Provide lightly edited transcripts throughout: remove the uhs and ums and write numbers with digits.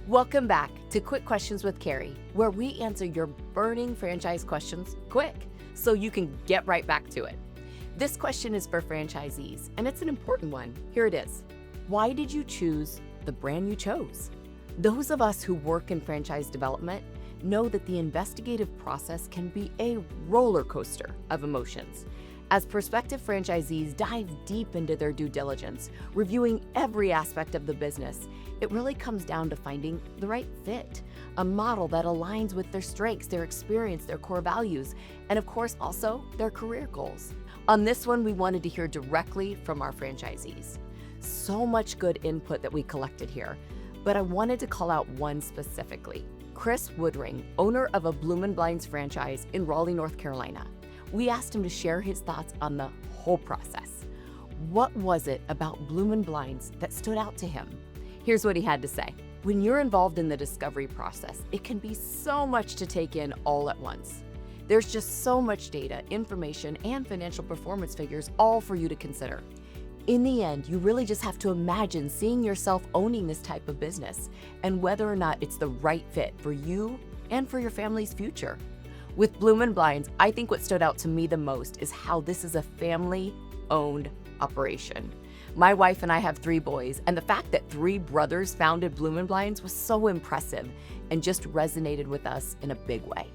Welcome back to Quick Questions with Carey, where we answer your burning franchise questions quick so you can get right back to it. This question is for franchisees, and it's an important one. Here it is. Why did you choose the brand you chose? Those of us who work in franchise development know that the investigative process can be a roller coaster of emotions. As prospective franchisees dive deep into their due diligence, reviewing every aspect of the business, it really comes down to finding the right fit, a model that aligns with their strengths, their experience, their core values, and of course also their career goals. On this one, we wanted to hear directly from our franchisees. So much good input that we collected here, but I wanted to call out one specifically. Chris Woodring, owner of a Bloomin Blinds franchise in Raleigh, North Carolina. We asked him to share his thoughts on the whole process. What was it about Bloomin Blinds that stood out to him? Here's what he had to say. When you're involved in the discovery process, it can be so much to take in all at once. There's just so much data, information, and financial performance figures all for you to consider. In the end, you really just have to imagine seeing yourself owning this type of business and whether or not it's the right fit for you and for your family's future. With Bloomin Blinds, I think what stood out to me the most is how this is a family-owned operation. My wife and I have 3 boys, and the fact that 3 brothers founded Bloomin Blinds was so impressive and just resonated with us in a big way.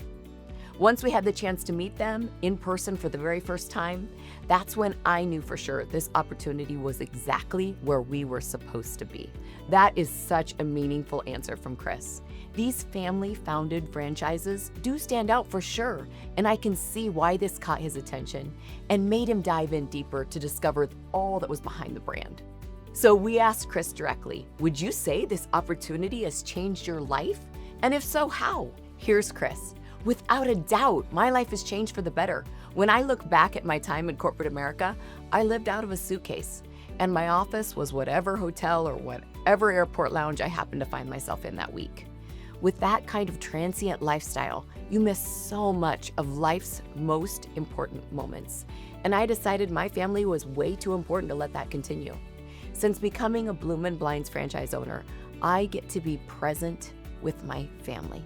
Once we had the chance to meet them in person for the very first time, that's when I knew for sure this opportunity was exactly where we were supposed to be. That is such a meaningful answer from Chris. These family-founded franchises do stand out for sure, and I can see why this caught his attention and made him dive in deeper to discover all that was behind the brand. So we asked Chris directly, would you say this opportunity has changed your life? And if so, how? Here's Chris. Without a doubt, my life has changed for the better. When I look back at my time in corporate America, I lived out of a suitcase, and my office was whatever hotel or whatever airport lounge I happened to find myself in that week. With that kind of transient lifestyle, you miss so much of life's most important moments, and I decided my family was way too important to let that continue. Since becoming a Bloomin Blinds franchise owner, I get to be present with my family.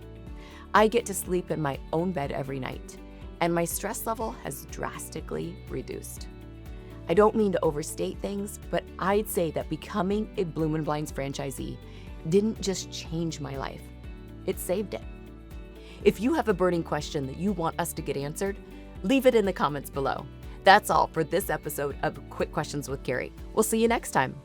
I get to sleep in my own bed every night, and my stress level has drastically reduced. I don't mean to overstate things, but I'd say that becoming a Bloomin Blinds franchisee didn't just change my life, it saved it. If you have a burning question that you want us to get answered, leave it in the comments below. That's all for this episode of Quick Questions with Carey. We'll see you next time.